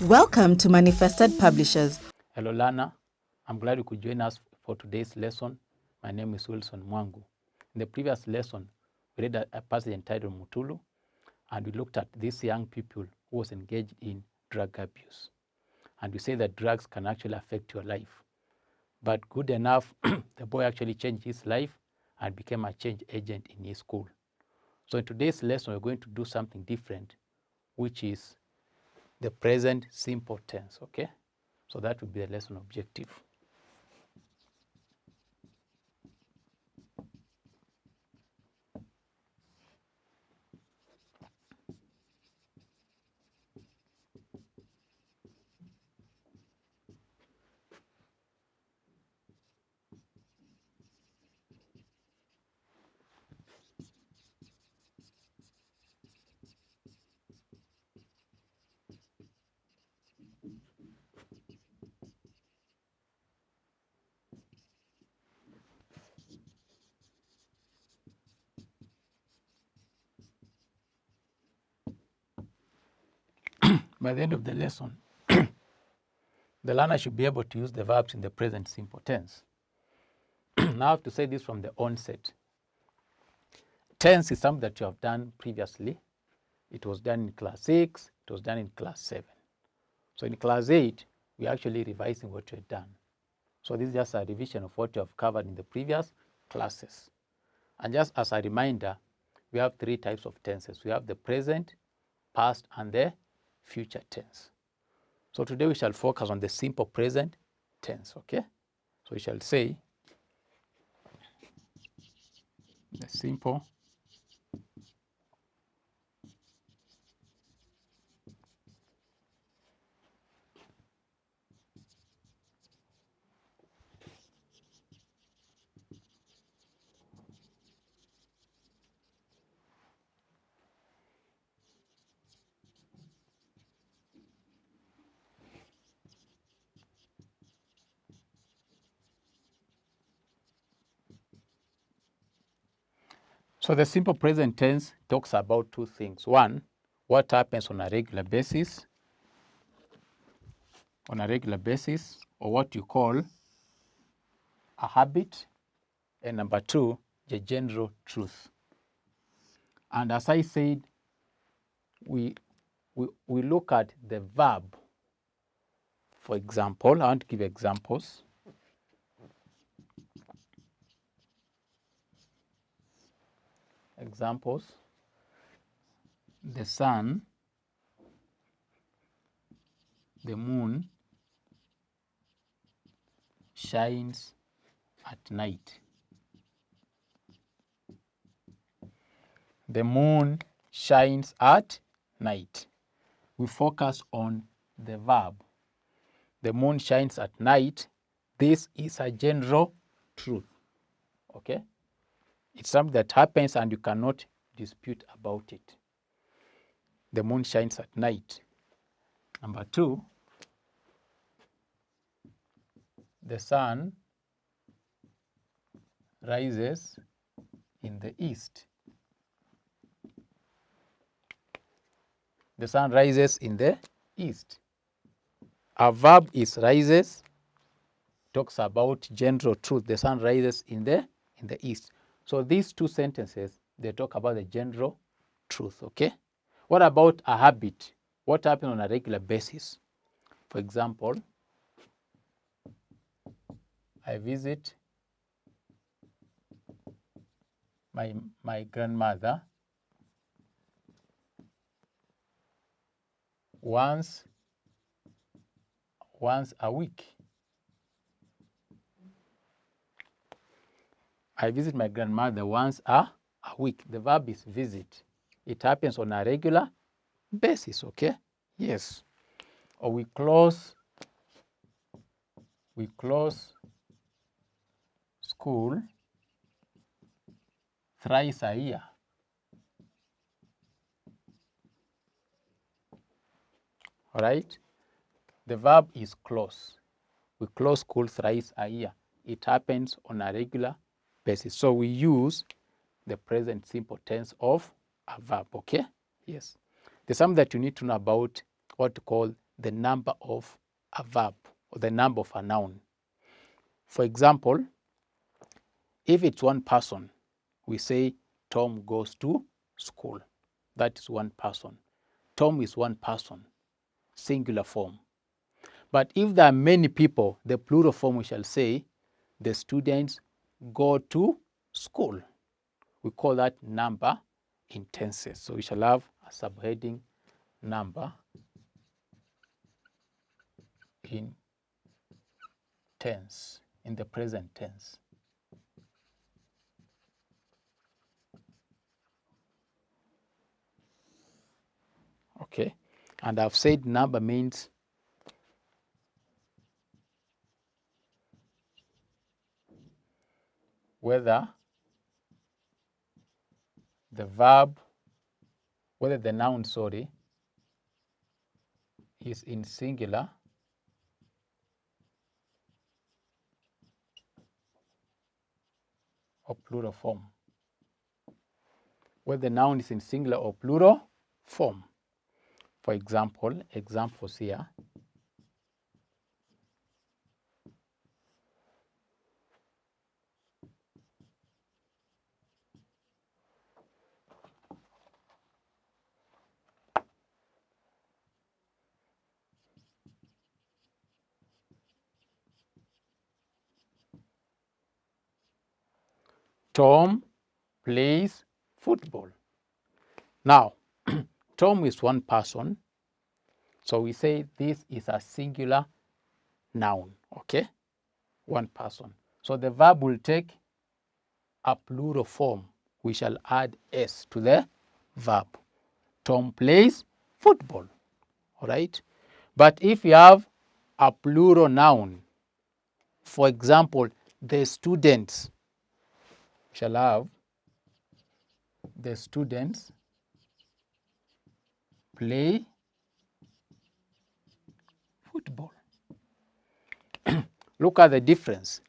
Welcome to Manifested Publishers. Hello, learner. I'm glad you could join us for today's lesson. My name is Wilson Mwangu. In the previous lesson, we read a passage entitled Mutulu, and we looked at this young people who was engaged in drug abuse. And we say that drugs can actually affect your life. But good enough, the boy actually changed his life and became a change agent in his school. So in today's lesson, we're going to do something different, which is the present simple tense, okay? So that would be the lesson objective. By the end of the lesson, the learner should be able to use the verbs in the present simple tense. Now I have to say this from the onset. Tense is something that you have done previously. It was done in class 6, it was done in class 7. So in class 8, we're actually revising what you've done. So this is just a revision of what you have covered in the previous classes. And just as a reminder, we have 3 types of tenses. We have the present, past, and the future tense. So today we shall focus on the simple present tense, okay? So we shall say the simple So the simple present tense talks about 2 things. One, what happens on a regular basis, or what you call a habit. And number 2, the general truth. And as I said, we look at the verb. For example, I want to give examples. The sun, the moon shines at night. The moon shines at night. We focus on the verb. The moon shines at night. This is a general truth, okay? It's something that happens and you cannot dispute about it. The moon shines at night. Number 2, the sun rises in the east. The sun rises in the east. Our verb is rises, talks about general truth. The sun rises in the east. So these 2 sentences, they talk about the general truth, okay? What about a habit? What happens on a regular basis? For example, I visit my grandmother once a week. I visit my grandmother once a week. The verb is visit. It happens on a regular basis, okay? Yes. Or we close school thrice a year. All right? The verb is close. We close school thrice a year. It happens on a regular basis. So we use the present simple tense of a verb, okay? Yes. There's something that you need to know about what to call the number of a verb or the number of a noun. For example, if it's one person, we say Tom goes to school. That is one person. Tom is one person, singular form. But if there are many people, the plural form, we shall say the students go to school. We call that number in tenses. So we shall have a subheading number in tense, in the present tense. Okay, and I've said number means whether the verb, whether the noun, is in singular or plural form. Whether the noun is in singular or plural form. For example, examples here. Tom plays football. Now, Tom is one person, so we say this is a singular noun, okay? One person. So the verb will take a plural form. We shall add s to the verb. Tom plays football, all right? But if you have a plural noun, for example, the students, shall have the students play football. Look at the difference.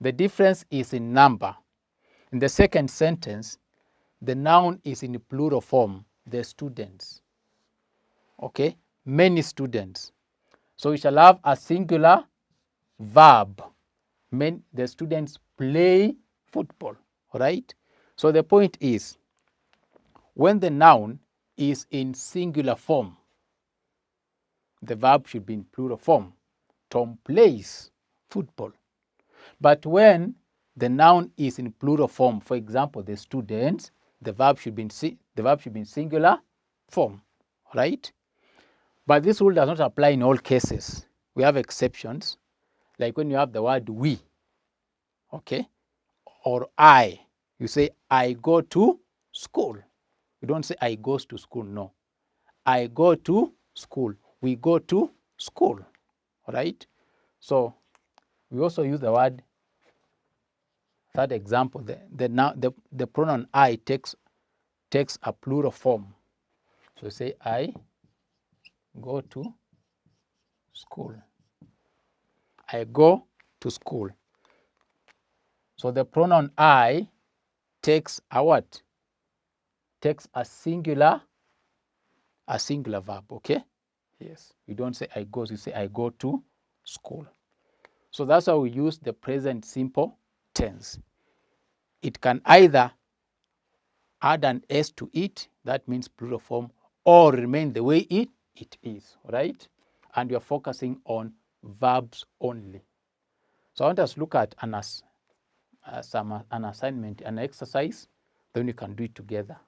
The difference is in number. In the second sentence, the noun is in plural form, the students. Okay? Many students. So we shall have a singular verb. The students play football. All right? So the point is, when the noun is in singular form, the verb should be in plural form. Tom plays football. But when the noun is in plural form, for example, the students, the verb should be in singular form, right? But this rule does not apply in all cases. We have exceptions, like when you have the word we, okay, or I. You say, I go to school. You don't say, I goes to school, no. I go to school. We go to school, right? So we also use the word, third example, the pronoun I takes a plural form. So say, I go to school. I go to school. So the pronoun I takes a what? Takes a singular verb, okay? Yes. You don't say I go, you say I go to school. So that's how we use the present simple tense. It can either add an s to it, that means plural form, or remain the way it is, right? And you're focusing on verbs only. So I want us to look at an assignment, an exercise, then we can do it together.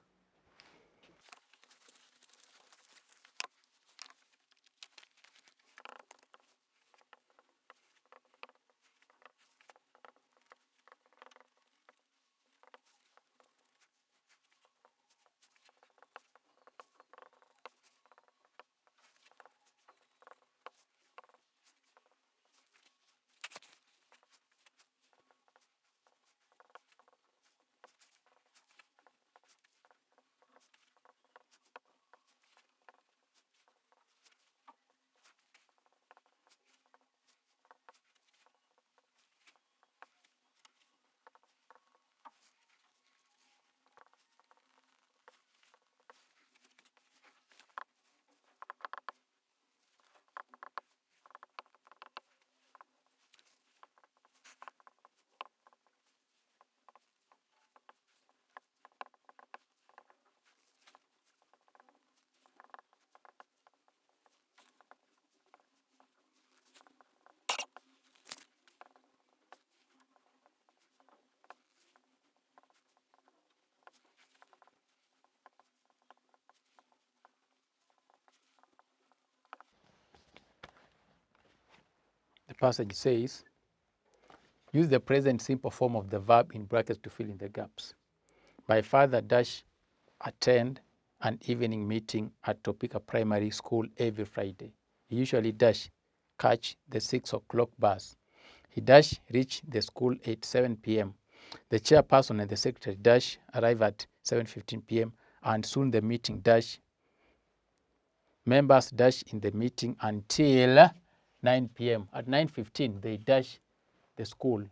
passage says, use the present simple form of the verb in brackets to fill in the gaps. My father dash attend an evening meeting at Topeka Primary School every Friday. He usually dash catch the 6 o'clock bus. He dash reach the school at 7 p.m. The chairperson and the secretary dash arrive at 7:15 p.m. and soon the meeting dash members dash in the meeting until 9 p.m. At 9:15 they dash the school.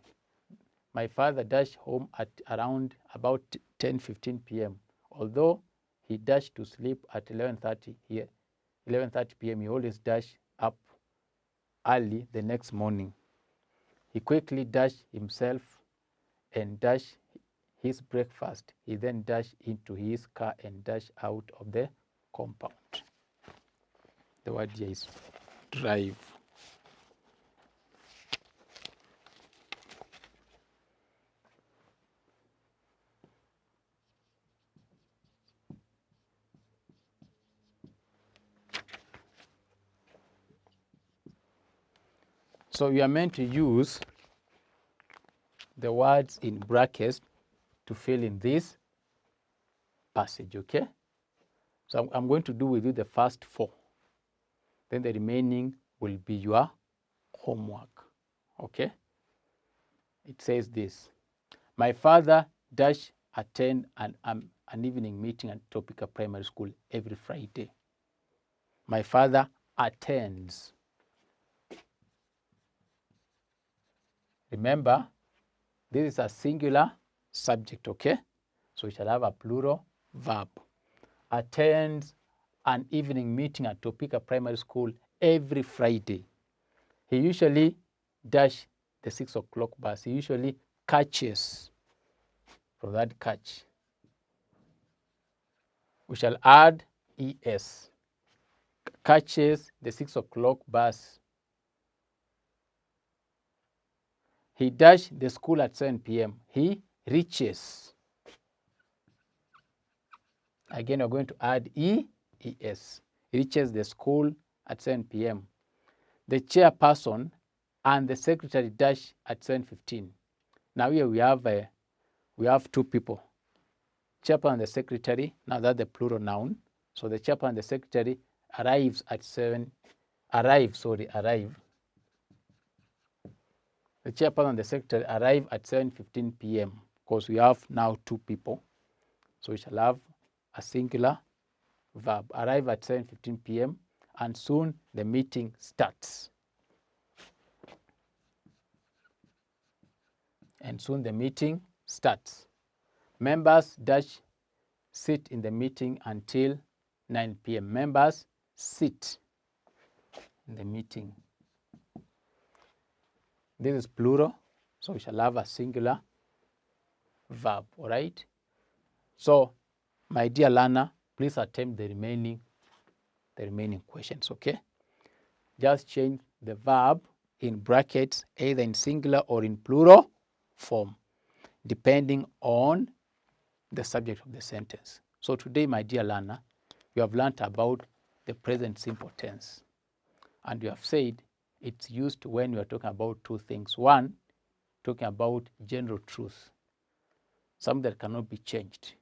My father dashed home at around about 10:15 p.m. Although he dashed to sleep at 11:30 p.m., he always dashed up early the next morning. He quickly dashed himself and dashed his breakfast. He then dashed into his car and dashed out of the compound. The word here is drive. So you are meant to use the words in brackets to fill in this passage, okay? So I'm going to do with you the first 4. Then the remaining will be your homework, okay? It says this. My father dash attend an evening meeting at Topeka Primary School every Friday. My father attends. Remember, this is a singular subject, okay? So we shall have a plural verb. Attends an evening meeting at Topeka Primary School every Friday. He usually dash the 6 o'clock bus. He usually catches. From that catch, we shall add es. Catches the 6 o'clock bus. He dashed the school at 7 p.m. He reaches. Again, we're going to add es. Reaches the school at 7 p.m. The chairperson and the secretary dash at 7:15. Now here we have 2 people. Chairperson and the secretary. Now that's the plural noun. So the chairperson and the secretary arrive. The chairperson and the secretary arrive at 7:15 p.m. because we have now 2 people. So we shall have a singular verb. Arrive at 7:15 p.m. and soon the meeting starts. And soon the meeting starts. Members dash sit in the meeting until 9 p.m. Members sit in the meeting. This is plural, so we shall have a singular verb, all right? So, my dear learner, please attempt the remaining questions, okay? Just change the verb in brackets, either in singular or in plural form, depending on the subject of the sentence. So today, my dear learner, you have learned about the present simple tense. And you have said it's used when you are talking about 2 things. 1, talking about general truth, something that cannot be changed.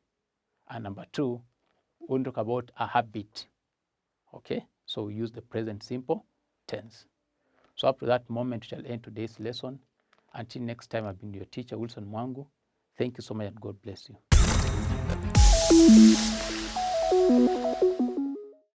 And number 2, when we talk about a habit. Okay? So we use the present simple tense. So up to that moment, we shall end today's lesson. Until next time, I've been your teacher, Wilson Mwangu. Thank you so much and God bless you.